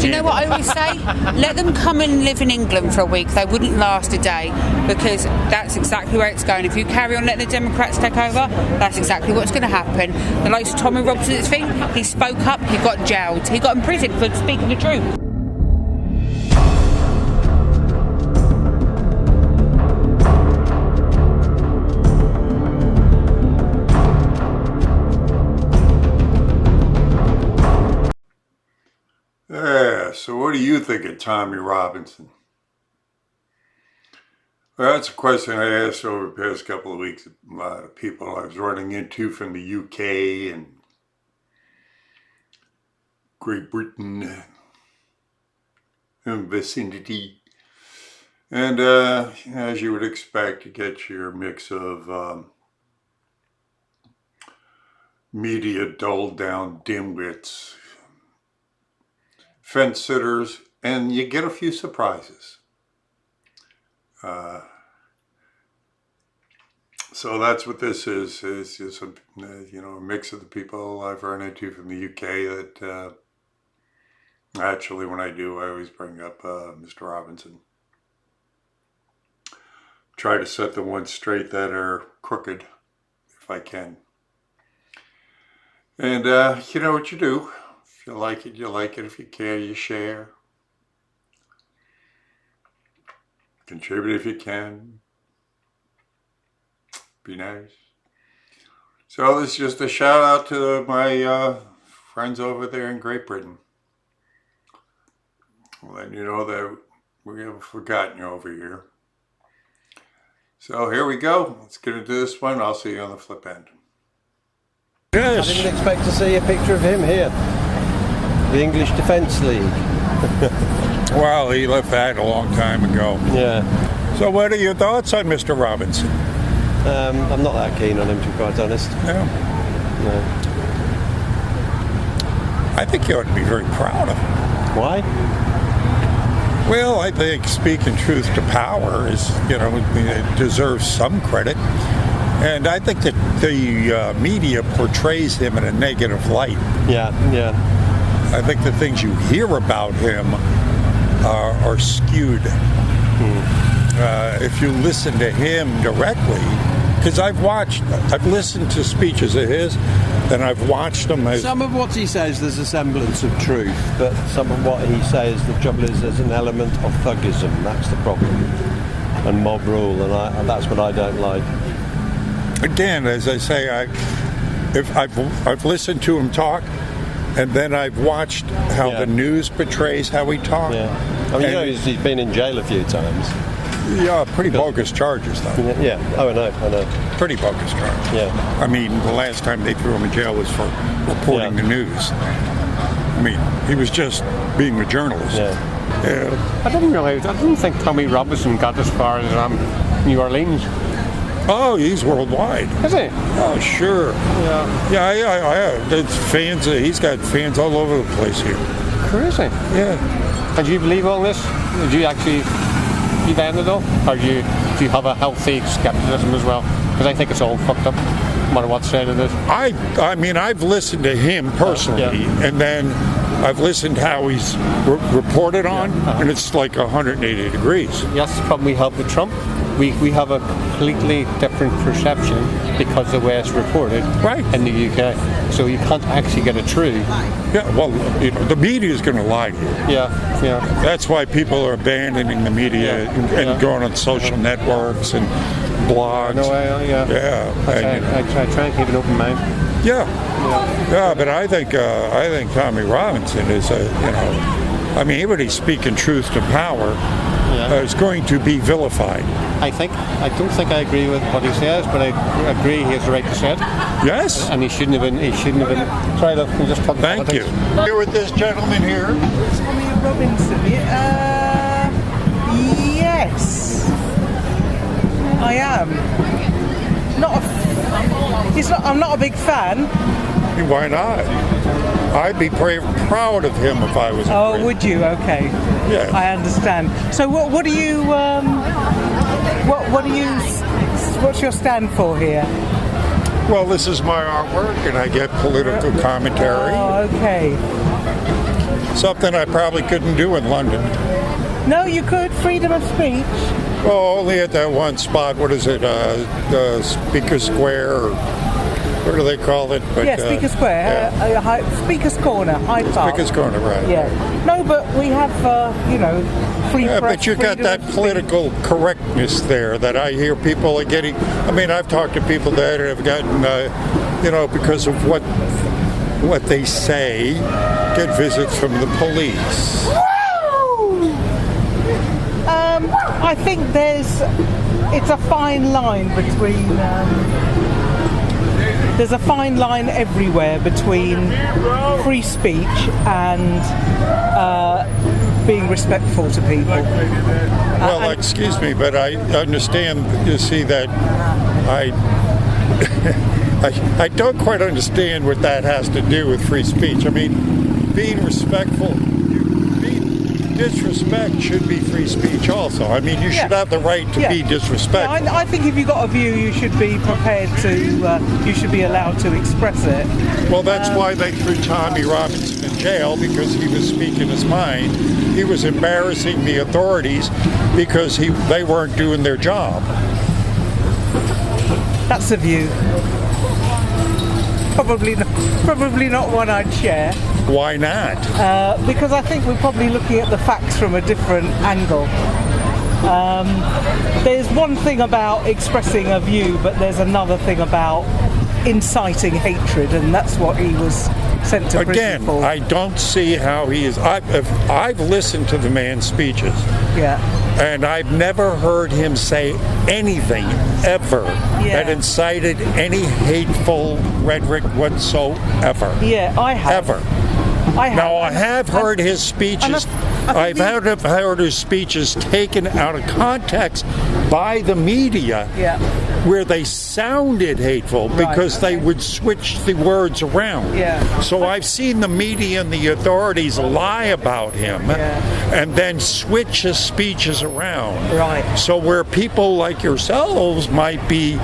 Do you know what I always say? Let them come and live in England for a week. They wouldn't last a day, because that's exactly where it's going. If you carry on letting the Democrats take over, that's exactly what's going to happen. The likes of Tommy Robinson's thing, he spoke up, he got jailed. He got in prison for speaking the truth. So what do you think of Tommy Robinson? Well, that's a question I asked over the past couple of weeks. A lot of people I was running into from the UK and Great Britain and vicinity. And as you would expect, you get your mix of media dulled down dimwits, fence sitters, and you get a few surprises. So that's what this is. It's just a mix of the people I've run into from the UK that actually, when I do, I always bring up Mr. Robinson. Try to set the ones straight that are crooked, if I can. And you know what you do. If you like it, you like it. If you care, you share. Contribute if you can. Be nice. So this is just a shout out to my friends over there in Great Britain. Letting you know that we haven't forgotten you over here. So here we go. Let's get into this one. I'll see you on the flip end. Yes. I didn't expect to see a picture of him here. The English Defence League. Well, he left that a long time ago. Yeah. So what are your thoughts on Mr. Robinson? I'm not that keen on him, to be quite honest. No. No. I think you ought to be very proud of him. Why? Well, I think speaking truth to power is, it deserves some credit. And I think that the media portrays him in a negative light. Yeah. I think the things you hear about him are skewed. If you listen to him directly, because I've listened to speeches of his, and I've watched them. Some of what he says, there's a semblance of truth, but some of what he says, the trouble is there's an element of thuggism. That's the problem. And mob rule, and that's what I don't like. Again, as I say, I've listened to him talk, and then I've watched how the news portrays how he talks. Yeah. I mean, he's been in jail a few times. Yeah, pretty bogus charges, though. Yeah. Oh, I know. Pretty bogus charges. Yeah. I mean, the last time they threw him in jail was for reporting the news. I mean, he was just being a journalist. Yeah. I didn't think Tommy Robinson got as far as New Orleans. Oh, he's worldwide. Is he? Oh, sure. Yeah. There's fans. He's got fans all over the place here. Crazy. Yeah. And do you believe all this? Do you actually believe any of it all? Or do you have a healthy skepticism as well? Because I think it's all fucked up, no matter what side it is. I mean, I've listened to him personally, and then I've listened how he's reported on, and it's like 180 degrees. That's the problem we have with Trump. We have a completely different perception because of the way it's reported in the UK. So you can't actually get it true. Yeah, well, the media is going to lie to you. Yeah. That's why people are abandoning the media and going on social networks and blogs. I try and keep an open mind. Yeah, but I think Tommy Robinson is anybody speaking truth to power is going to be vilified. I don't think I agree with what he says, but I agree he has the right to say it. Yes. And he shouldn't have been. Sorry, look, we'll just talk Thank you. Here with this gentleman here. Tommy Robinson. Yes, I am. I'm not a big fan. Why not? I'd be proud of him if I was. Oh, would you? Okay. Yeah. I understand. So, what do you? What's your stand for here? Well, this is my artwork, and I get political commentary. Oh, okay. something I probably couldn't do in London. No, you could. Freedom of speech. Well, only at that one spot. What is it? Speaker Square, or what do they call it? But, Yeah, Speaker Square. Speaker's Corner, Hyde Park. Speaker's Corner, right. Yeah. No, but we have, free Yeah, press. but you got freedom that of speech. political correctness there that I hear people are getting. I mean, I've talked to people that have gotten, because of what they say, get visits from the police. I think it's a fine line between, there's a fine line everywhere between free speech and being respectful to people. Well, excuse me, but I understand, you see, that I don't quite understand what that has to do with free speech. I mean, being respectful, disrespect should be free speech also. I mean, you should have the right to be disrespectful. I think if you've got a view, you should be prepared to, you should be allowed to express it. Well, that's why they threw Tommy Robinson in jail, because he was speaking his mind. He was embarrassing the authorities because they weren't doing their job. That's a view. Probably not one I'd share. Why not? Because I think we're probably looking at the facts from a different angle. There's one thing about expressing a view, but there's another thing about inciting hatred, and that's what he was sent to prison for. Again, I don't see how he is. I've listened to the man's speeches. Yeah. And I've never heard him say anything ever that incited any hateful rhetoric whatsoever. Yeah, I have. Ever. I have heard his speeches. I've heard his speeches taken out of context by the media, where they sounded hateful because they would switch the words around. So I've seen the media and the authorities lie about him and then switch his speeches around. Right. So where people like yourselves might be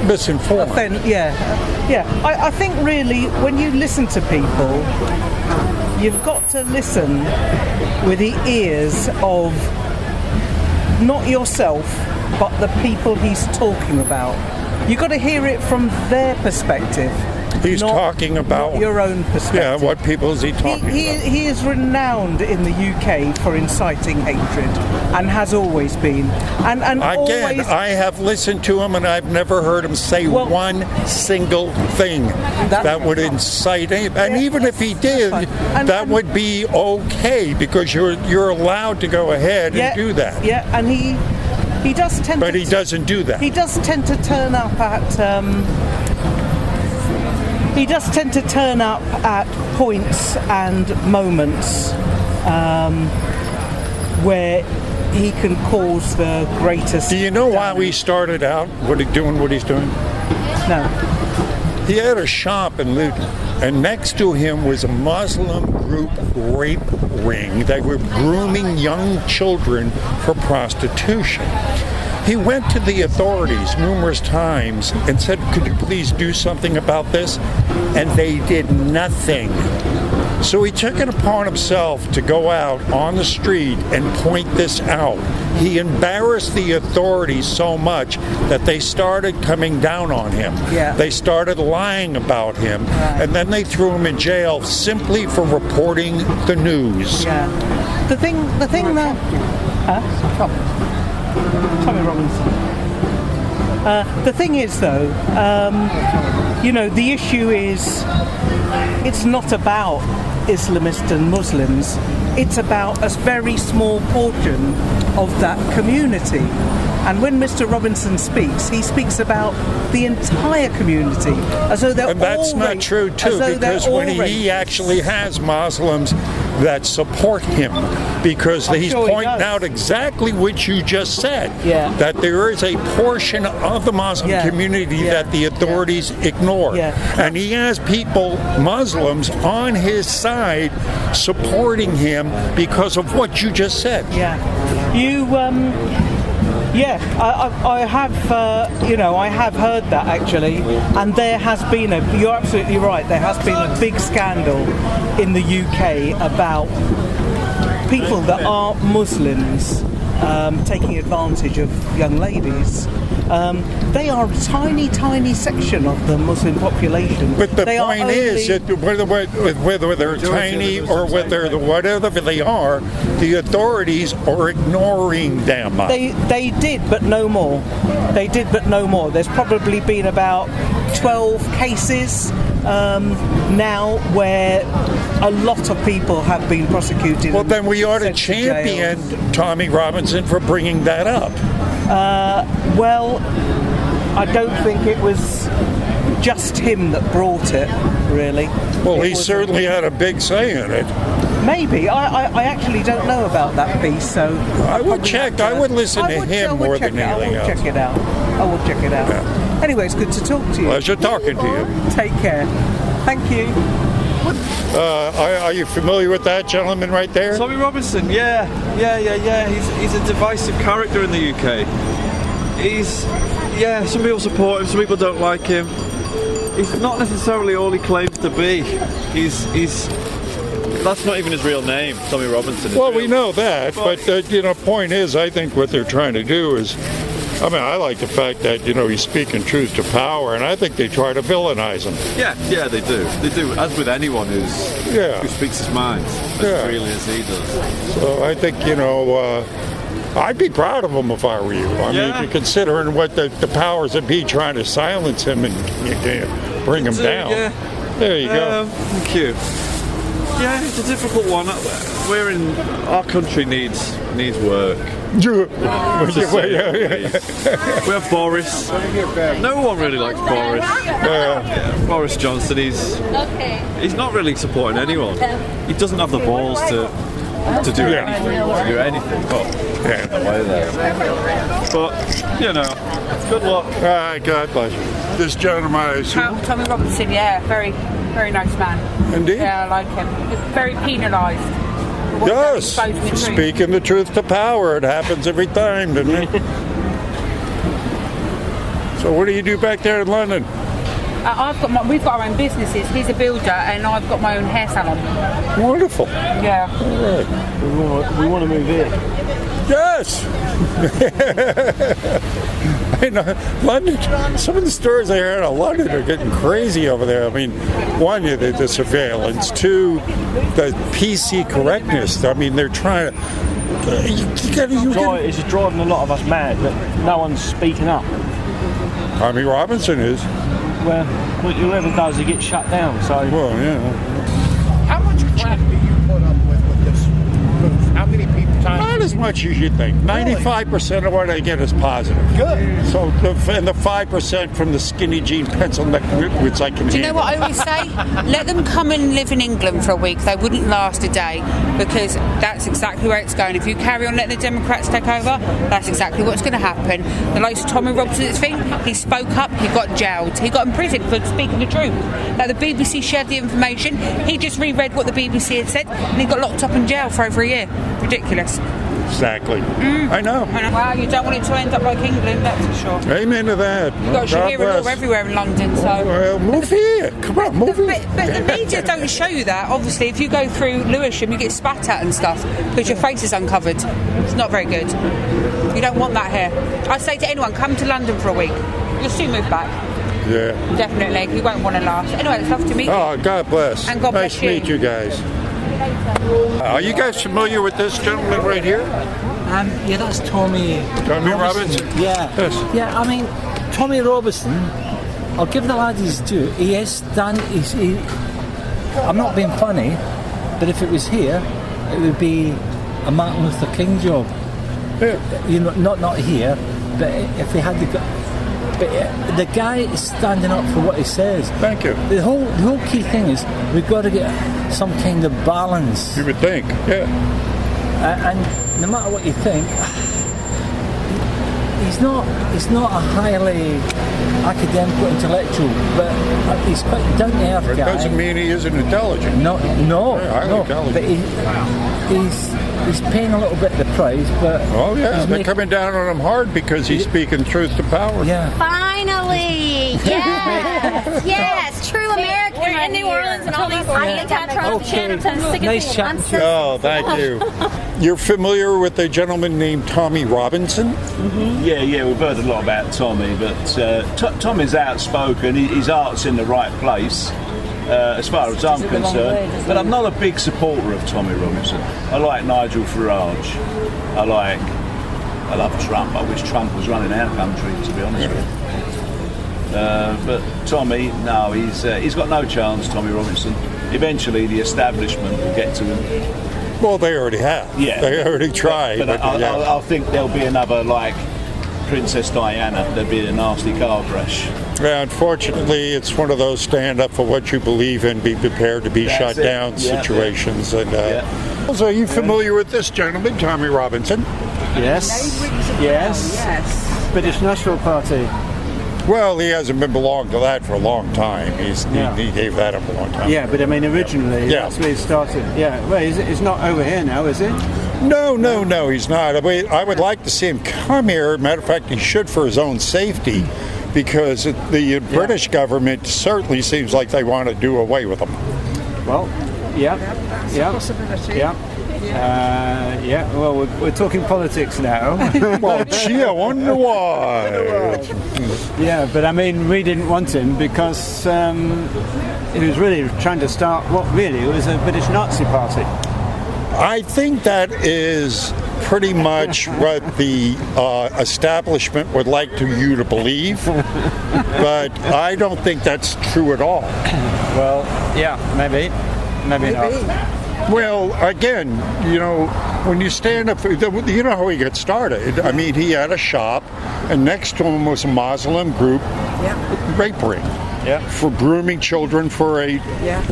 misinformed. I think really when you listen to people, you've got to listen with the ears of not yourself, but the people he's talking about. You've got to hear it from their perspective. He's talking about not your own perspective. Yeah, what people is he talking about? He is renowned in the UK for inciting hatred, and has always been. And again, always, I have listened to him, and I've never heard him say one single thing that would incite any. And even if he did, that would be okay, because you're allowed to go ahead and do that. Yeah, and he does tend. But he doesn't do that. He does tend to turn up at. He does tend to turn up at points and moments where he can cause the greatest. Do you know why he started out doing what he's doing? No. He had a shop in Luton, and next to him was a Muslim group rape ring. They were grooming young children for prostitution. He went to the authorities numerous times and said, "Could you please do something about this?" And they did nothing. So he took it upon himself to go out on the street and point this out. He embarrassed the authorities so much that they started coming down on him. They started lying about him, and then they threw him in jail simply for reporting the news. The thing that... Tommy Robinson. The thing is, though, the issue is, it's not about Islamists and Muslims. It's about a very small portion of that community. And when Mr. Robinson speaks, he speaks about the entire community, as though they're all. And that's not true too, because when he actually has Muslims that support him, because he's pointing out exactly what you just said, that there is a portion of the Muslim community that the authorities ignore. And he has people, Muslims, on his side Yeah, I have, I have heard that actually, and there has been you're absolutely right, there has been a big scandal in the UK about people that aren't Muslims taking advantage of young ladies. They are a tiny, tiny section of the Muslim population. But the point is that whether they're tiny or whatever they are, the authorities are ignoring them. They did, but no more. They did, but no more. There's probably been about 12 cases now where a lot of people have been prosecuted. Well, then we ought to champion Tommy Robinson for bringing that up. Well, I don't think it was just him that brought it, really. Well, he certainly had a big say in it. Maybe. I actually don't know about that piece, so... I would check. I would listen to him more than anything else. I will check it out. I will check it out. Yeah. Anyway, it's good to talk to you. Pleasure talking to you. Take care. Thank you. Are you familiar with that gentleman right there? Tommy Robinson, yeah. He's a divisive character in the UK. Some people support him, some people don't like him. He's not necessarily all he claims to be. That's not even his real name, Tommy Robinson. Well, we know that, but point is, I think what they're trying to do is, I like the fact that, he's speaking truth to power, and I think they try to villainize him. Yeah, they do. They do, as with anyone who speaks his mind as freely as he does. So I think, I'd be proud of him if I were you. I mean, considering what the powers that be trying to silence him and bring him down. Yeah. There you go. Thank you. Yeah, it's a difficult one. Our country needs work. We have Boris. No one really likes Boris. Boris Johnson. He's not really supporting anyone. He doesn't have the balls to do anything. But good luck. All right, God bless you. This gentleman, I assume. Tommy Robinson, very, very nice man. Indeed. Yeah, I like him. He's very penalised. Yes. Speaking the truth to power, it happens every time, doesn't it? So what do you do back there in London? We've got our own businesses. He's a builder, and I've got my own hair salon. Wonderful. Yeah. All right. We want to move here. Yes. I know. London. Some of the stories I heard of London are getting crazy over there. I mean, one, the surveillance. Two, the PC correctness. I mean, they're trying to. It's driving a lot of us mad, but no one's speaking up. Tommy Robinson is. Well, whoever does, he gets shut down. So. Well, yeah. How much crap do you put up with this move? How many people? Not as much as you think. 95% of what I get is positive. Good. So, and the 5% from the skinny jean pencil neck, which I can. Do you know what I always say? Let them come and live in England for a week. They wouldn't last a day, because that's exactly where it's going. If you carry on letting the Democrats take over, that's exactly what's going to happen. The likes of Tommy Robinson's thing, he spoke up, he got jailed, he got in prison for speaking the truth. Like, the BBC shared the information, he just reread what the BBC had said, and he got locked up in jail for over a year. Ridiculous. Exactly. I know. Well, you don't want it to end up like England, that's for sure. Amen to that. You've got Sharia law everywhere in London, so... Well, move here. Come on, move here. But the media don't show you that. Obviously, if you go through Lewisham, you get spat at and stuff because your face is uncovered. It's not very good. You don't want that here. I say to anyone, come to London for a week. You'll soon move back. Yeah. Definitely. You won't want to last. Anyway, it's lovely to meet you. Oh, God bless. And God bless nice to meet you guys. Are you guys familiar with this gentleman right here? Yeah, that's Tommy Robinson. Yeah. Yes. Yeah, I mean, Tommy Robinson, I'll give the lad his due. He has done. I'm not being funny, but if it was here, it would be a Martin Luther King job. Yeah. Not here, but if he had but the guy is standing up for what he says. Thank you. The whole key thing is we've got to get some kind of balance. You would think, yeah. And no matter what you think, he's not a highly academic or intellectual, but he's quite down to earth guy. It doesn't mean he isn't intelligent. No, highly intelligent. But he's paying a little bit of the price. But oh yeah, they're coming down on him hard because he's speaking truth to power. Yeah. Finally, yes, true American. We're in New Orleans and all these Trump Shannon's Nice chatting to you. Oh, thank you. You're familiar with a gentleman named Tommy Robinson? Mm-hmm. Yeah, we've heard a lot about Tommy, but Tommy's outspoken. His art's in the right place, as far as I'm concerned. But I'm not a big supporter of Tommy Robinson. I like Nigel Farage. I love Trump. I wish Trump was running our country, to be honest with you. But Tommy, no, he's got no chance, Tommy Robinson. Eventually the establishment will get to him. Well, they already have. Yeah. They already tried. But I think there'll be another, like Princess Diana. There'll be a nasty car crash. Yeah, unfortunately, it's one of those stand up for what you believe in, be prepared to be shut down situations. And So are you familiar with this gentleman, Tommy Robinson? Yes. British National Party. Well, he hasn't been belonged to that for a long time. He gave that up a long time. Yeah, but I mean, originally, that's where he started. Yeah, well, it's not over here now, is it? No, he's not. I would like to see him come here. Matter of fact, he should for his own safety, because the British government certainly seems like they want to do away with him. Well, possibility. Well, we're talking politics now. Well, gee, I wonder why. Yeah, but I mean, we didn't want him because he was really trying to start what really was a British Nazi party. I think that is pretty much what the establishment would like you to believe, but I don't think that's true at all. Well, yeah, maybe not. Well, again, when you stand up, you know how he got started. I mean, he had a shop, and next to him was a Muslim group rape ring for grooming children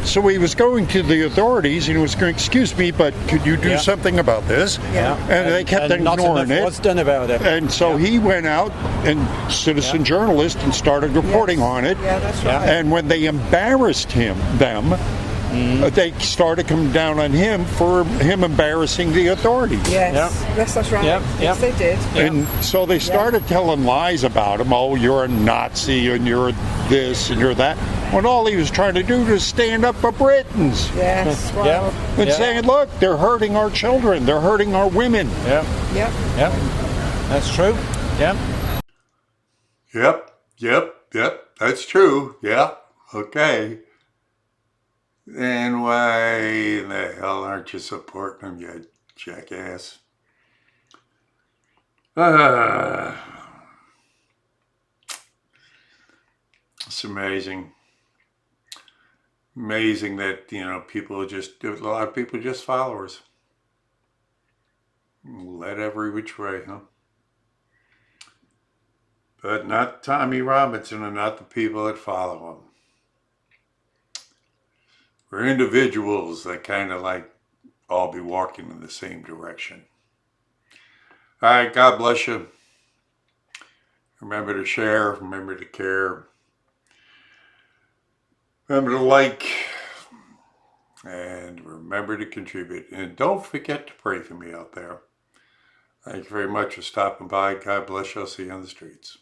So he was going to the authorities, and he was going, excuse me, but could you do something about this? And they kept ignoring it. What's done about it? And so he went out and citizen journalist and started reporting on it. Yeah, that's right. And when they embarrassed them, they started coming down on him for him embarrassing the authorities. Yes, that's right. Yes, they did. And so they started telling lies about him. Oh, you're a Nazi and you're this and you're that. When all he was trying to do was stand up for Britons. Yes, well. And saying, look, they're hurting our children. They're hurting our women. Yep. That's true. Yep. That's true. Yeah. Okay. And why in the hell aren't you supporting him, you jackass? It's amazing. Amazing that, people just, a lot of people are just followers. Led every which way, huh? But not Tommy Robinson and not the people that follow him. We're individuals that kind of all be walking in the same direction. All right, God bless you. Remember to share, remember to care. Remember to like, and remember to contribute. And don't forget to pray for me out there. Thank you very much for stopping by. God bless you. I'll see you on the streets.